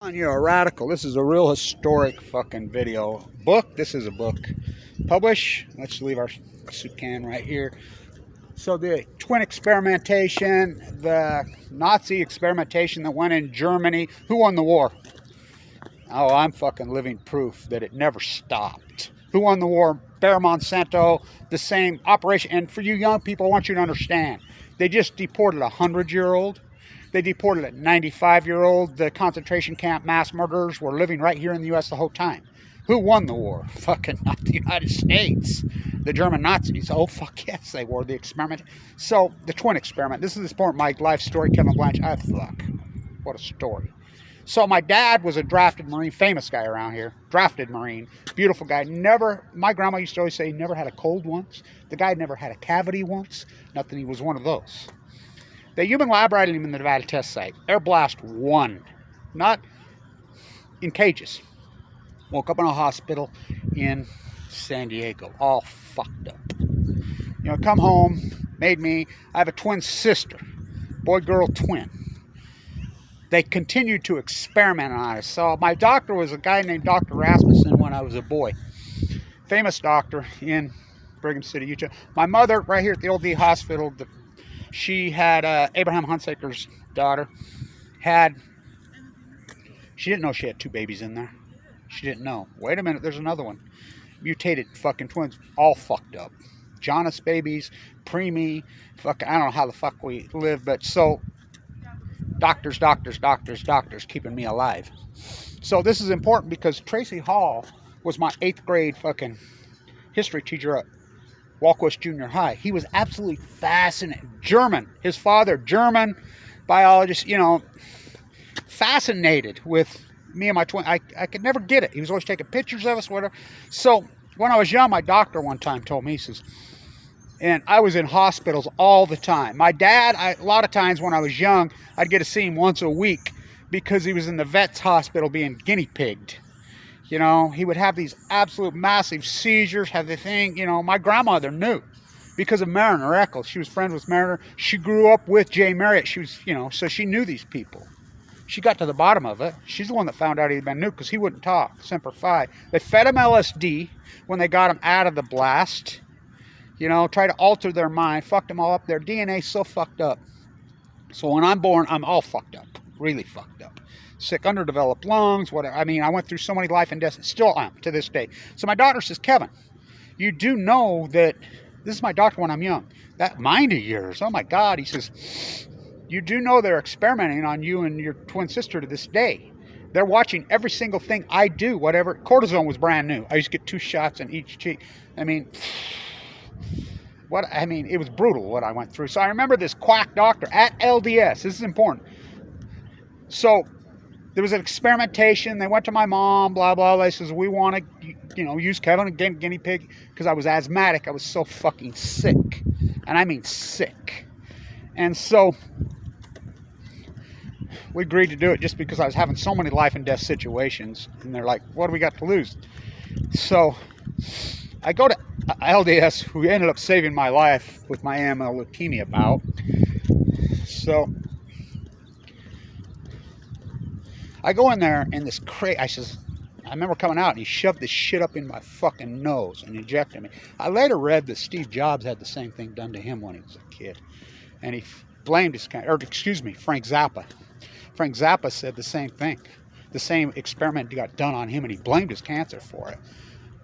On you a radical. This is a real historic fucking video. Book. This is a book. Publish. Let's leave our soup can right here. So the twin experimentation, the Nazi experimentation that went in Germany. Who won the war? Oh, I'm fucking living proof that it never stopped. Who won the war? Bayer Monsanto. The same operation. And for you young people, I want you to understand. They just deported a 100-year-old. They deported a 95-year-old. The concentration camp mass murderers were living right here in the U.S. the whole time. Who won the war? Fucking not the United States. The German Nazis. Oh, fuck yes, they were. The experiment. So, the twin experiment. This is important. My life story, Kevin Blanche. Ah, fuck. What a story. So, my dad was a drafted Marine, famous guy around here. Drafted Marine. Beautiful guy. Never, my grandma used to always say, he never had a cold once. The guy never had a cavity once. Nothing, he was one of those. The human lab rat him in the Nevada test site. Air blast 1. Not in cages. Woke up in a hospital in San Diego. All fucked up. You know, come home, made me. I have a twin sister. Boy-girl twin. They continued to experiment on us. So my doctor was a guy named Dr. Rasmussen when I was a boy. Famous doctor in Brigham City, Utah. My mother, right here at the old D hospital, she had Abraham Hunsaker's daughter. She didn't know she had 2 babies in there. She didn't know. Wait a minute, there's another one. Mutated fucking twins, all fucked up. Jonas babies, preemie, fuck, I don't know how the fuck we live, but so doctors keeping me alive. So this is important because Tracy Hall was my 8th grade fucking history teacher at Walkwest Junior High. He was absolutely fascinated. German. His father, German biologist, you know, fascinated with me and my twin. I could never get it. He was always taking pictures of us, whatever. So when I was young, my doctor one time told me, he says, and I was in hospitals all the time. My dad, a lot of times when I was young, I'd get to see him once a week because he was in the vet's hospital being guinea pigged. You know, he would have these absolute massive seizures, have the thing, you know, my grandmother knew because of Mariner Eccles. She was friends with Mariner. She grew up with Jay Marriott. She was, you know, so she knew these people. She got to the bottom of it. She's the one that found out he'd been nuked because he wouldn't talk. Semper Fi. They fed him LSD when they got him out of the blast. You know, try to alter their mind. Fucked them all up. Their DNA's so fucked up. So when I'm born, I'm all fucked up. Really fucked up. Sick, underdeveloped lungs, whatever. I mean, I went through so many life and deaths. Still am to this day. So my doctor says, Kevin, you do know that, this is my doctor when I'm young, that mind of yours, oh my God. He says, you do know they're experimenting on you and your twin sister to this day. They're watching every single thing I do, whatever. Cortisone was brand new. I used to get 2 shots in each cheek. I mean, it was brutal what I went through. So I remember this quack doctor at LDS. This is important. So there was an experimentation. They went to my mom, blah, blah, blah. They says, we want to, you know, use Kevin again, guinea pig, because I was asthmatic. I was so fucking sick. And I mean sick. And so we agreed to do it just because I was having so many life and death situations. And they're like, what do we got to lose? So I go to LDS, who ended up saving my life with my AML leukemia bout. So I go in there and this crate, I remember coming out and he shoved this shit up in my fucking nose and injected me. I later read that Steve Jobs had the same thing done to him when he was a kid. And he blamed Frank Zappa. Frank Zappa said the same thing. The same experiment got done on him and he blamed his cancer for it.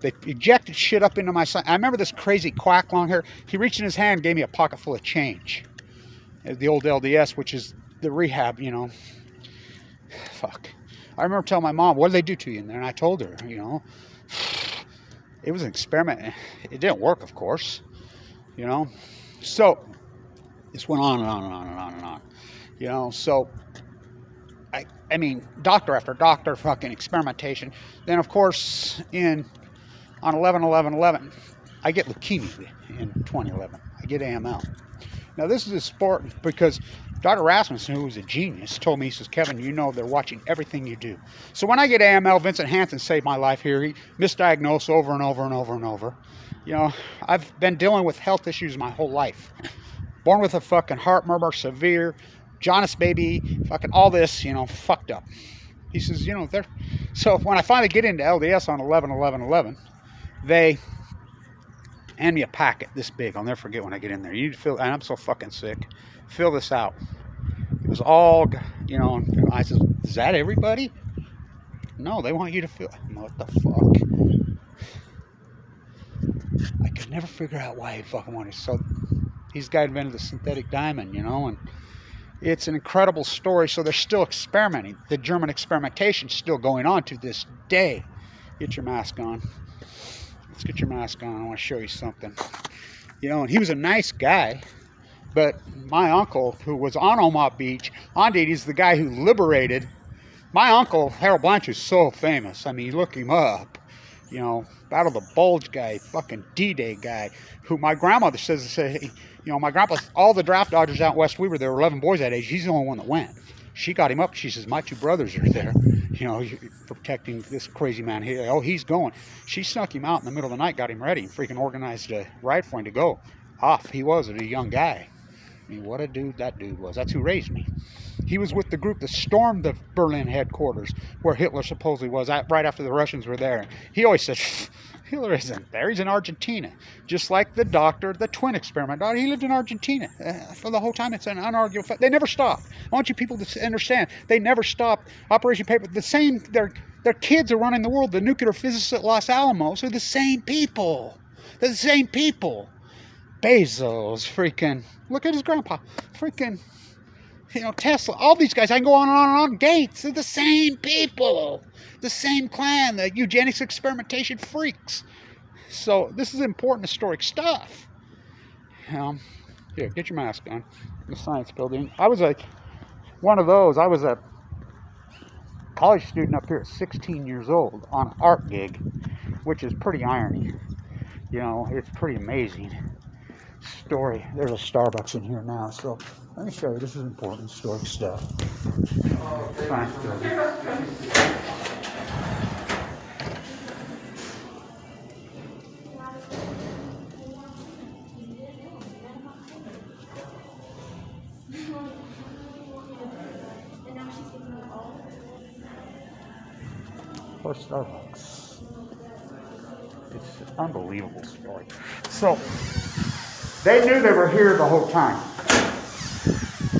They injected shit up into my son. I remember this crazy quack long hair. He reached in his hand and gave me a pocket full of change. The old LDS, which is the rehab, you know. Fuck. I remember telling my mom, what did they do to you in there? And I told her, you know, it was an experiment. It didn't work, of course, you know. So this went on and on and on and on and on, you know. So I mean, doctor after doctor, fucking experimentation. Then, of course, on 11/11/11, I get leukemia in 2011. I get AML. Now, this is important because Dr. Rasmussen, who was a genius, told me, he says, Kevin, you know they're watching everything you do. So when I get AML, Vincent Hansen saved my life here. He misdiagnosed over and over and over and over. You know, I've been dealing with health issues my whole life. Born with a fucking heart murmur, severe, Jonas baby, fucking all this, you know, fucked up. He says, you know, they're... So when I finally get into LDS on 11/11/11, they hand me a packet this big. I'll never forget when I get in there. You need to fill, and I'm so fucking sick. Fill this out. It was all, you know, and I said, is that everybody? No, they want you to fill. What the fuck? I could never figure out why he fucking wanted. So he's the guy who invented the synthetic diamond, you know, and it's an incredible story. So they're still experimenting. The German experimentation is still going on to this day. Get your mask on. Let's get your mask on. I want to show you something. You know, and he was a nice guy, but my uncle, who was on Omaha Beach, he's the guy who liberated. My uncle, Harold Blanche, is so famous. I mean, look him up. You know, Battle of the Bulge guy, fucking D-Day guy, who my grandmother says, you know, my grandpa, all the draft dodgers out west, there were 11 boys that age. He's the only one that went. She got him up. She says, my 2 brothers are there, you know, protecting this crazy man here. Oh, he's going. She snuck him out in the middle of the night, got him ready, and freaking organized a ride for him to go. Off he was, a young guy. I mean, what a dude that dude was. That's who raised me. He was with the group that stormed the Berlin headquarters where Hitler supposedly was right after the Russians were there. He always said, Hitler isn't there. He's in Argentina. Just like the doctor, the twin experiment doctor, he lived in Argentina. For the whole time, it's an unarguable fact. They never stopped. I want you people to understand. They never stopped. Operation Paper, the same, their kids are running the world. The nuclear physicists at Los Alamos are the same people. They're the same people. Bezos, freaking, look at his grandpa, freaking, you know, Tesla, all these guys, I can go on and on and on. Gates, they're the same people, the same clan, the eugenics experimentation freaks. So this is important historic stuff. Here, get your mask on. The science building. I was one of those. I was a college student up here at 16 years old on an art gig, which is pretty irony. You know, it's pretty amazing. Story. There's a Starbucks in here now, so let me show you. This is important historic stuff. Science building. For Starbucks. It's an unbelievable story. So they knew they were here the whole time.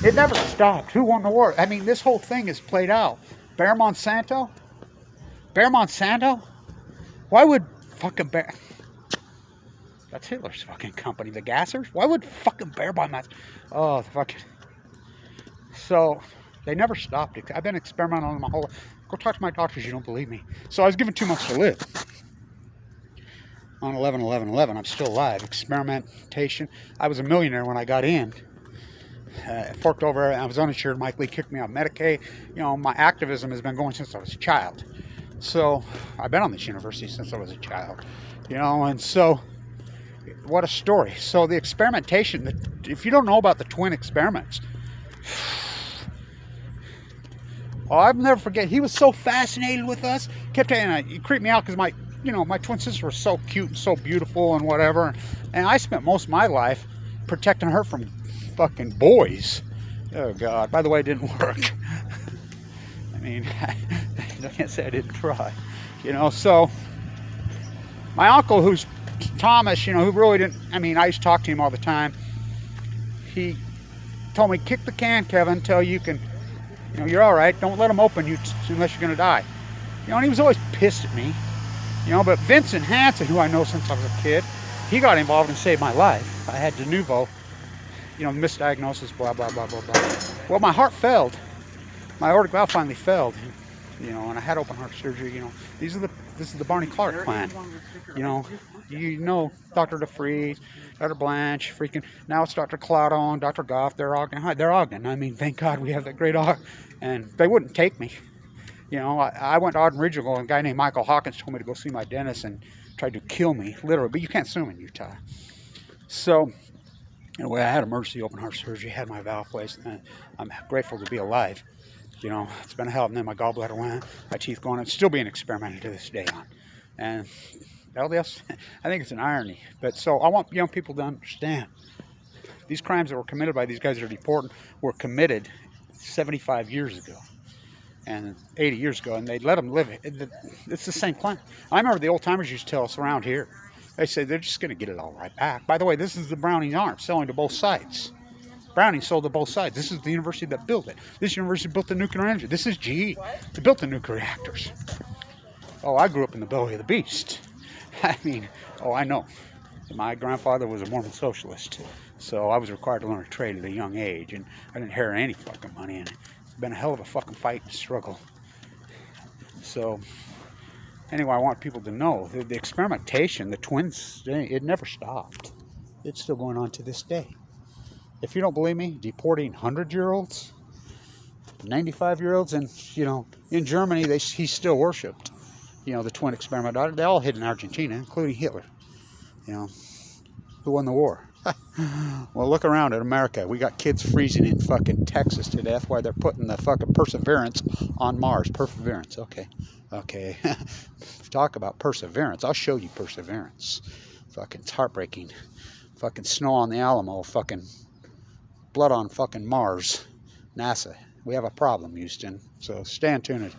It never stopped. Who won the war? I mean, this whole thing is played out. Bayer Monsanto? Bayer Monsanto? Why would fucking Bayer... That's Hitler's fucking company, the gassers. Why would fucking Bayer buy Monsanto? Oh, the fucking... So, they never stopped it. I've been experimenting on my whole life. Go talk to my doctors, you don't believe me. So I was given 2 months to live. On 11/11/11, I'm still alive. Experimentation. I was a millionaire when I got in. Forked over. I was uninsured. Mike Lee kicked me out of Medicaid. You know, my activism has been going since I was a child. So I've been on this university since I was a child. You know, and so what a story. So the experimentation. If you don't know about the twin experiments, oh, I'll never forget. He was so fascinated with us. Kept saying, he creeped me out because my twin sister was so cute and so beautiful and whatever. And I spent most of my life protecting her from fucking boys. Oh, God. By the way, it didn't work. I mean, I can't say I didn't try. You know, so my uncle, who's Thomas, you know, who really didn't, I mean, I used to talk to him all the time. He told me, kick the can, Kevin, until you can, you know, you're all right. Don't let them open you unless you're going to die. You know, and he was always pissed at me. You know, but Vincent Hansen, who I know since I was a kid, he got involved and saved my life. I had de novo, you know, misdiagnosis, blah, blah, blah, blah, blah. Well, my heart failed. My aortic valve finally failed, you know, and I had open heart surgery, you know. This is the Barney Clark plan. You know, Dr. DeFreeze, Dr. Blanche, freaking, now it's Dr. Cloudon, Dr. Goff, they're Ogden. I mean, thank God we have that great Ogden. And they wouldn't take me. You know, I went to Ogden Regional, and a guy named Michael Hawkins told me to go see my dentist and tried to kill me, literally. But you can't sue him in Utah. So, anyway, I had emergency open heart surgery, had my valve placed, and I'm grateful to be alive. You know, it's been a hell. And then my gallbladder went, my teeth going, it's still being experimented to this day on. And LDS, I think it's an irony. But so I want young people to understand these crimes that were committed by these guys that are deported were committed 75 years ago. and 80 years ago, and they let them live. It's the same planet. I remember the old timers used to tell us around here. They say they're just going to get it all right back. By the way, this is the Browning arm selling to both sides. Browning sold to both sides. This is the university that built it. This university built the nuclear energy. This is GE. They built the nuclear reactors. Oh, I grew up in the belly of the beast. I mean, oh, I know. My grandfather was a Mormon socialist, so I was required to learn a trade at a young age, and I didn't inherit any fucking money, and it's been a hell of a fucking fight and struggle. So, anyway, I want people to know the experimentation, the twins, it never stopped. It's still going on to this day. If you don't believe me, deporting 100-year-olds, 95-year-olds, and, in Germany, he's still worshipped. The twin experiment, they all hid in Argentina, including Hitler. Who won the war? Well, look around at America. We got kids freezing in fucking Texas to death while they're putting the fucking Perseverance on Mars. Perseverance, okay. Talk about perseverance. I'll show you perseverance. Fucking, it's heartbreaking. Fucking snow on the Alamo. Fucking blood on fucking Mars. NASA. We have a problem, Houston. So stay tuned.